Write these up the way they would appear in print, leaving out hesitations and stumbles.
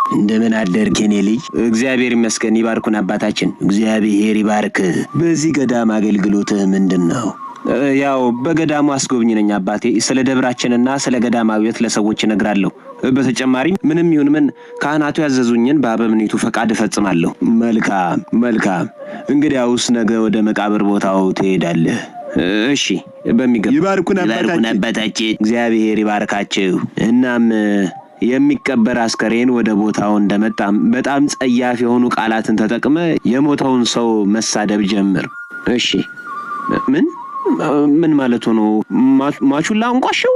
እንደምን አደርክ የኔ ልጅ? እግዚአብሔር ይመስገን ይባርኩን አባታችን። እግዚአብሔር ይባርክ። በዚህ ገዳም አገልግሎትህ ምንድነው? ያው በገዳሙ አስጎብኝ ነኝ አባቴ። ስለ ደብራችንና ስለ ገዳማዊት ለሰዎች እነግራለሁ። በተጨማሪም ምንም ይሁን ምን ካህናቱ ያዘዙኝን በአበምኔቱ ፈቃድ እፈጽማለሁ። መልካም። እንግዲያውስ ነገ ወደ መቃብር ቦታው ትሄዳለህ? እሺ በሚገባ። ይባርኩን አባታችን። እግዚአብሔር ይባርካችሁ። እናም የሚቀበር አስከሬን ወደ ቦታው እንደመጣም በጣም ጸያፍ የሆኑ ቃላትን ተጠቅመ የሞተውን ሰው መሳደብ ጀምር። እሺ። ምን ማለት ነው? ማቹላ አንቋሽው?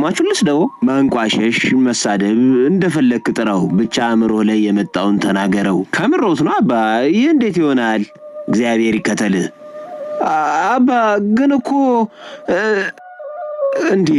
ማቹልስ ደው ማንቋሸሽ፣ መሳደብ እንደፈለክ ጥራው፣ ብቻ አእምሮ ላይ የመጣውን ተናገረው። ከምሮት ነው አባ። ይህ እንዴት ይሆናል? እግዚአብሔር ይከተልህ አባ። ግን እኮ እንዴ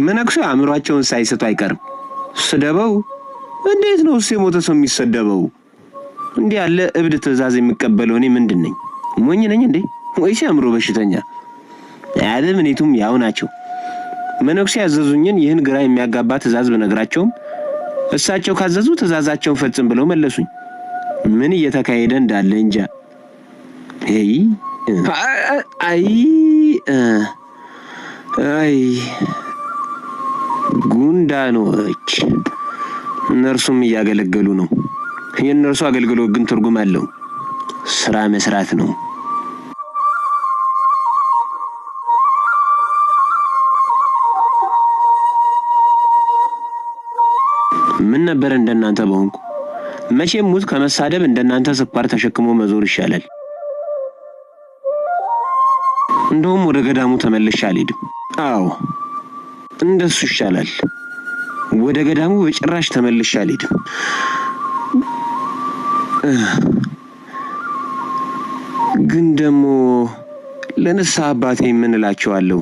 መነኩሴ አእምሯቸውን ሳይሰጡ አይቀርም። ስደበው። እንዴት ነው እሱ የሞተ ሰው የሚሰደበው? እንዲህ ያለ እብድ ትእዛዝ የሚቀበለው እኔ ምንድን ነኝ? ሞኝ ነኝ እንዴ? ወይስ አእምሮ በሽተኛ? አበምኔቱም ያው ናቸው። መነኩሴ ያዘዙኝን ይህን ግራ የሚያጋባ ትእዛዝ በነግራቸውም እሳቸው ካዘዙ ትእዛዛቸውን ፈጽም ብለው መለሱኝ። ምን እየተካሄደ እንዳለ እንጃ። አይ ጉንዳኖች። እነርሱም እያገለገሉ ነው። የእነርሱ አገልግሎት ግን ትርጉም አለው። ስራ መስራት ነው። ምን ነበር እንደናንተ በሆንኩ። መቼም ሙት ከመሳደብ እንደናንተ ስኳር ተሸክሞ መዞር ይሻላል። እንደውም ወደ ገዳሙ ተመልሼ አልሄድም። አዎ እንደሱ ይሻላል። ወደ ገዳሙ በጭራሽ ተመልሼ አልሄድም። ግን ደግሞ ለነሳ አባቴ ምን እላቸዋለሁ?